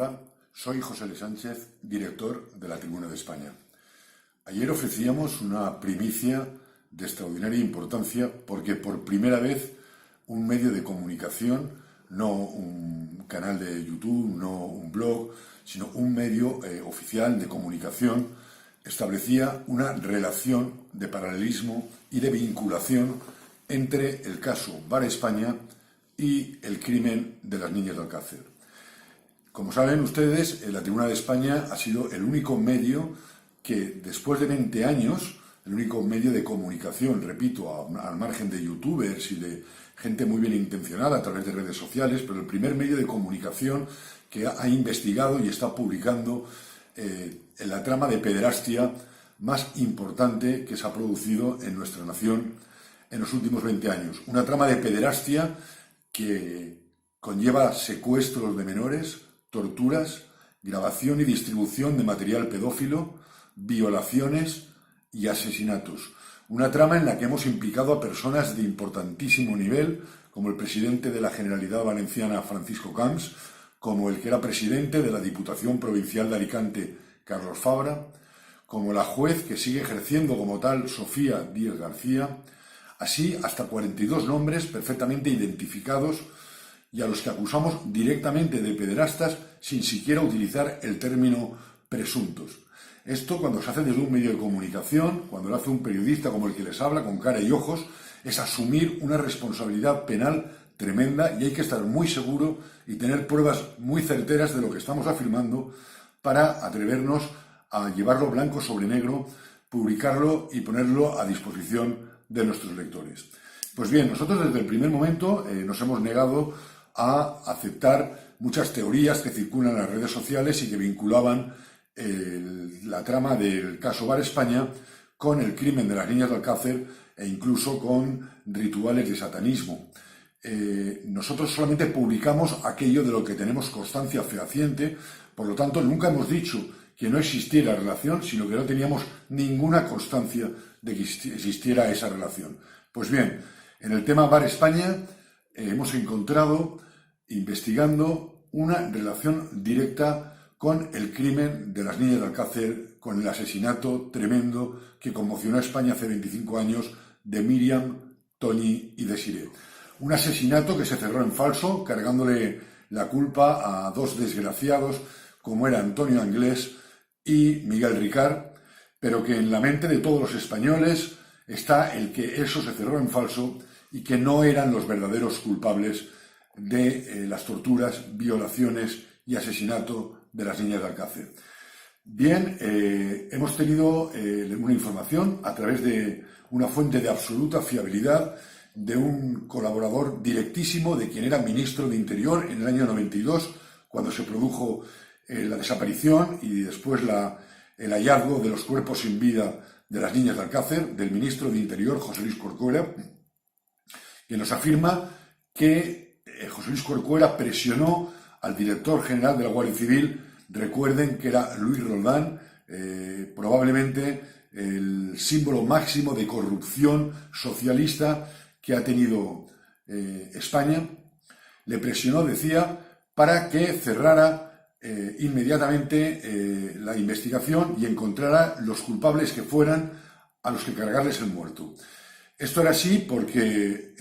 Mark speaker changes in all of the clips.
Speaker 1: Hola, soy José L. Sánchez, director de la Tribuna de España. Ayer ofrecíamos una primicia de extraordinaria importancia porque por primera vez un medio de comunicación, no un canal de YouTube, no un blog, sino un medio oficial de comunicación, establecía una relación de paralelismo y de vinculación entre el caso Bar España y el crimen de las niñas de Alcácer. Como saben ustedes, la Tribuna de España ha sido el único medio que, después de 20 años, el único medio de comunicación, repito, al margen de youtubers y de gente muy bien intencionada a través de redes sociales, pero el primer medio de comunicación que ha investigado y está publicando la trama de pederastia más importante que se ha producido en nuestra nación en los últimos 20 años. Una trama de pederastia que conlleva secuestros de menores, torturas, grabación y distribución de material pedófilo, violaciones y asesinatos. Una trama en la que hemos implicado a personas de importantísimo nivel, como el presidente de la Generalidad Valenciana, Francisco Camps, como el que era presidente de la Diputación Provincial de Alicante, Carlos Fabra, como la juez que sigue ejerciendo como tal, Sofía Díaz García, así hasta 42 nombres perfectamente identificados y a los que acusamos directamente de pederastas sin siquiera utilizar el término presuntos. Esto, cuando se hace desde un medio de comunicación, cuando lo hace un periodista como el que les habla, con cara y ojos, es asumir una responsabilidad penal tremenda y hay que estar muy seguro y tener pruebas muy certeras de lo que estamos afirmando para atrevernos a llevarlo blanco sobre negro, publicarlo y ponerlo a disposición de nuestros lectores. Pues bien, nosotros desde el primer momento nos hemos negado a aceptar muchas teorías que circulan en las redes sociales y que vinculaban la trama del caso Bar España con el crimen de las niñas de Alcácer e incluso con rituales de satanismo. Nosotros solamente publicamos aquello de lo que tenemos constancia fehaciente, por lo tanto nunca hemos dicho que no existiera relación, sino que no teníamos ninguna constancia de que existiera esa relación. Pues bien, en el tema Bar España hemos encontrado, investigando, una relación directa con el crimen de las niñas de Alcácer, con el asesinato tremendo que conmocionó a España hace 25 años de Miriam, Tony y Desiré. Un asesinato que se cerró en falso, cargándole la culpa a dos desgraciados como era Antonio Anglés y Miguel Ricard, pero que en la mente de todos los españoles está el que eso se cerró en falso y que no eran los verdaderos culpables de las torturas, violaciones y asesinato de las niñas de Alcácer. Bien, hemos tenido una información a través de una fuente de absoluta fiabilidad de un colaborador directísimo de quien era ministro de Interior en el año 92, cuando se produjo la desaparición y después el hallazgo de los cuerpos sin vida de las niñas de Alcácer, del ministro de Interior, José Luis Corcuera, que nos afirma que José Luis Corcuera presionó al director general de la Guardia Civil. Recuerden que era Luis Roldán, probablemente el símbolo máximo de corrupción socialista que ha tenido España. Le presionó, decía, para que cerrara inmediatamente la investigación y encontrara los culpables que fueran a los que cargarles el muerto. Esto era así porque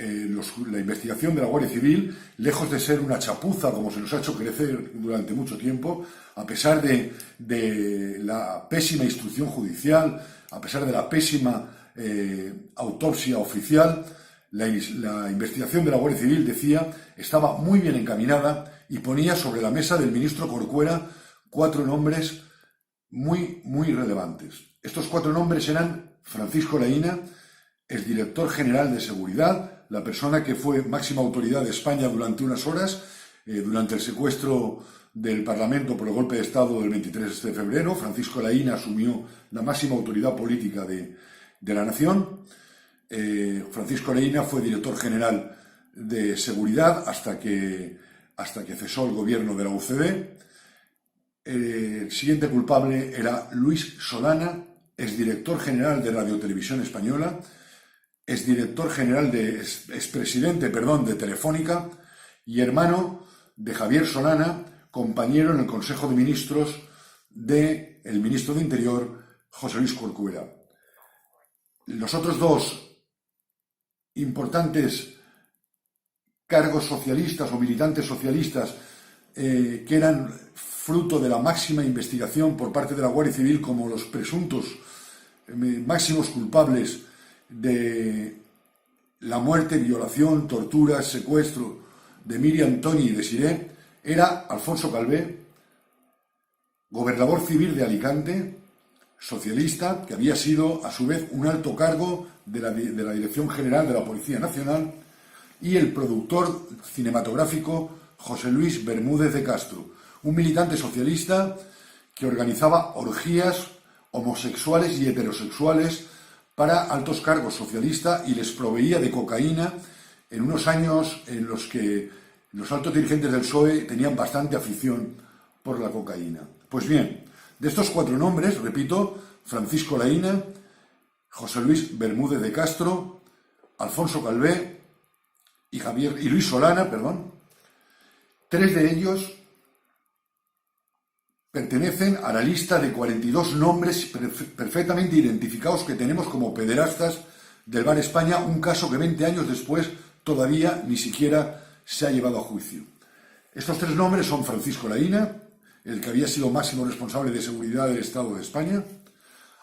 Speaker 1: la investigación de la Guardia Civil, lejos de ser una chapuza como se nos ha hecho crecer durante mucho tiempo, a pesar de la pésima instrucción judicial, a pesar de la pésima autopsia oficial, la investigación de la Guardia Civil, decía, estaba muy bien encaminada y ponía sobre la mesa del ministro Corcuera 4 nombres muy relevantes. Estos 4 nombres eran Francisco Laína, exdirector general de Seguridad, la persona que fue máxima autoridad de España durante unas horas, durante el secuestro del Parlamento por el golpe de Estado del 23 de febrero. Francisco Laína asumió la máxima autoridad política de la nación. Francisco Laína fue director general de Seguridad hasta que cesó el gobierno de la UCD. El siguiente culpable era Luis Solana, exdirector general de Radiotelevisión Española, expresidente de Telefónica y hermano de Javier Solana, compañero en el Consejo de Ministros del ministro de Interior, José Luis Corcuera. Los otros dos importantes cargos socialistas o militantes socialistas que eran fruto de la máxima investigación por parte de la Guardia Civil como los presuntos máximos culpables de la muerte, violación, tortura, secuestro de Miriam Toñi y Desiré, era Alfonso Calvé, gobernador civil de Alicante, socialista, que había sido a su vez un alto cargo de la Dirección General de la Policía Nacional, y el productor cinematográfico José Luis Bermúdez de Castro, un militante socialista que organizaba orgías homosexuales y heterosexuales para altos cargos socialistas y les proveía de cocaína en unos años en los que los altos dirigentes del PSOE tenían bastante afición por la cocaína. Pues bien, de estos cuatro nombres, repito, Francisco Laína, José Luis Bermúdez de Castro, Alfonso Calvé y Luis Solana, tres de ellos pertenecen a la lista de 42 nombres perfectamente identificados que tenemos como pederastas del Bar España, un caso que 20 años después todavía ni siquiera se ha llevado a juicio. Estos tres nombres son Francisco Laína, el que había sido máximo responsable de seguridad del Estado de España,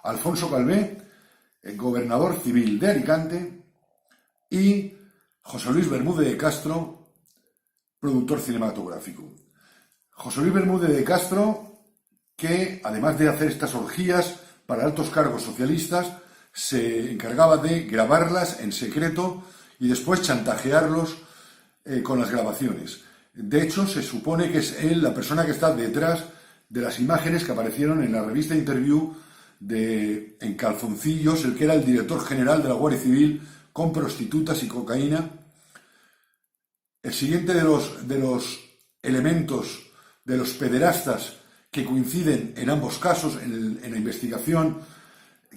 Speaker 1: Alfonso Calvé, el gobernador civil de Alicante, y José Luis Bermúdez de Castro, productor cinematográfico. José Luis Bermúdez de Castro, que además de hacer estas orgías para altos cargos socialistas, se encargaba de grabarlas en secreto y después chantajearlos con las grabaciones. De hecho, se supone que es él la persona que está detrás de las imágenes que aparecieron en la revista Interview en calzoncillos, el que era el director general de la Guardia Civil, con prostitutas y cocaína. El siguiente de los elementos de los pederastas que coinciden en ambos casos en la investigación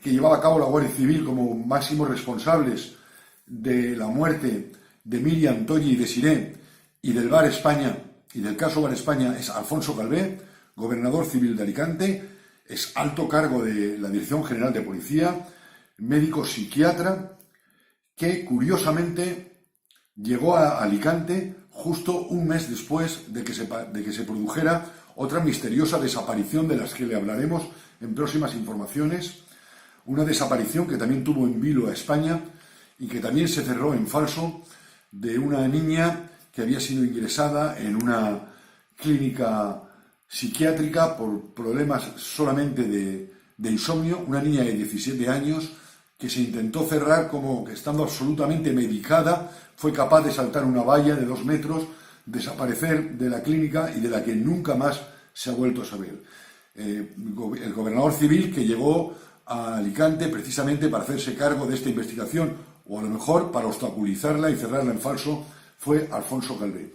Speaker 1: que llevaba a cabo la Guardia Civil como máximos responsables de la muerte de Miriam Toñi y Desiré y del Bar España y del caso Bar España es Alfonso Calvé, gobernador civil de Alicante, es alto cargo de la Dirección General de Policía, médico psiquiatra, que curiosamente llegó a Alicante justo un mes después de que se produjera otra misteriosa desaparición de las que le hablaremos en próximas informaciones, una desaparición que también tuvo en vilo a España y que también se cerró en falso, de una niña que había sido ingresada en una clínica psiquiátrica por problemas solamente de insomnio, una niña de 17 años que se intentó cerrar como que estando absolutamente medicada, fue capaz de saltar una valla de 2 metros, desaparecer de la clínica y de la que nunca más se ha vuelto a saber. El gobernador civil que llegó a Alicante precisamente para hacerse cargo de esta investigación, o a lo mejor para obstaculizarla y cerrarla en falso, fue Alfonso Calvé.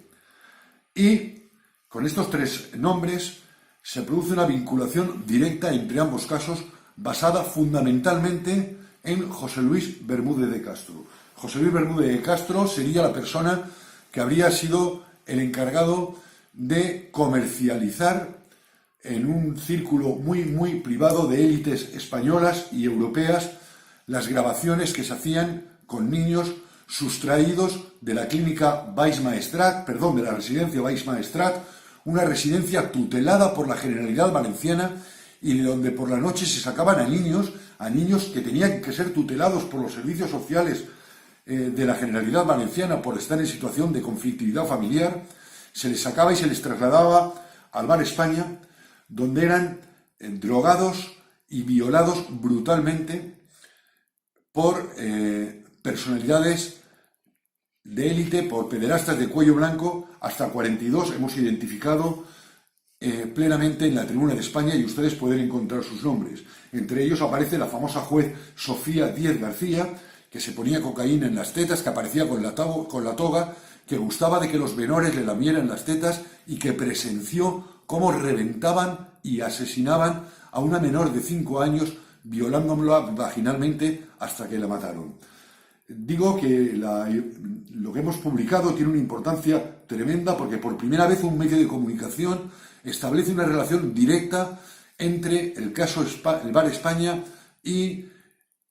Speaker 1: Y con estos tres nombres se produce una vinculación directa entre ambos casos, basada fundamentalmente en José Luis Bermúdez de Castro. José Luis Bermúdez de Castro sería la persona que habría sido el encargado de comercializar en un círculo muy, muy privado de élites españolas y europeas las grabaciones que se hacían con niños sustraídos de la clínica Baix Maestrat, de la residencia Baix Maestrat, una residencia tutelada por la Generalidad Valenciana y de donde por la noche se sacaban a niños que tenían que ser tutelados por los servicios sociales de la Generalidad Valenciana por estar en situación de conflictividad familiar, se les sacaba y se les trasladaba al Bar España, donde eran drogados y violados brutalmente por personalidades de élite, por pederastas de cuello blanco. Hasta 42 hemos identificado plenamente en la Tribuna de España y ustedes pueden encontrar sus nombres. Entre ellos aparece la famosa juez Sofía Díez García, que se ponía cocaína en las tetas, que aparecía con la toga, que gustaba de que los menores le lamieran las tetas y que presenció cómo reventaban y asesinaban a una menor de 5 años, violándola vaginalmente hasta que la mataron. Digo que lo que hemos publicado tiene una importancia tremenda porque por primera vez un medio de comunicación establece una relación directa entre el caso el Bar España y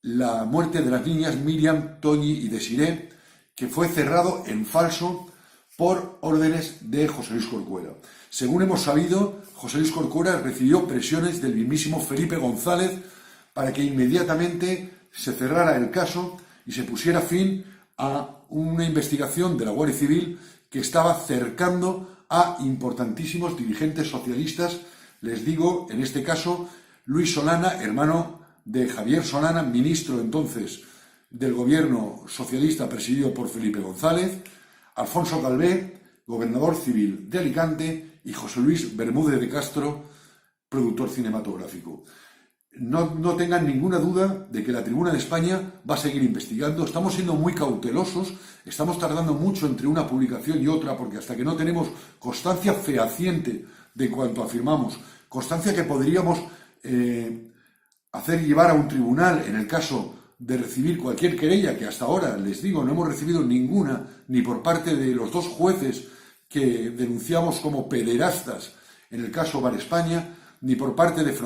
Speaker 1: la muerte de las niñas Miriam, Toñi y Desiré, que fue cerrado en falso por órdenes de José Luis Corcuera. Según hemos sabido, José Luis Corcuera recibió presiones del mismísimo Felipe González para que inmediatamente se cerrara el caso y se pusiera fin a una investigación de la Guardia Civil que estaba cercando a importantísimos dirigentes socialistas. Les digo, en este caso, Luis Solana, hermano de Javier Solana, ministro entonces del gobierno socialista presidido por Felipe González, Alfonso Calvé, gobernador civil de Alicante, y José Luis Bermúdez de Castro, productor cinematográfico. No tengan ninguna duda de que la Tribuna de España va a seguir investigando. Estamos siendo muy cautelosos, estamos tardando mucho entre una publicación y otra, porque hasta que no tenemos constancia fehaciente de cuanto afirmamos, constancia que podríamos hacer llevar a un tribunal en el caso de recibir cualquier querella, que hasta ahora, les digo, no hemos recibido ninguna, ni por parte de los dos jueces que denunciamos como pederastas en el caso Bar España, ni por parte de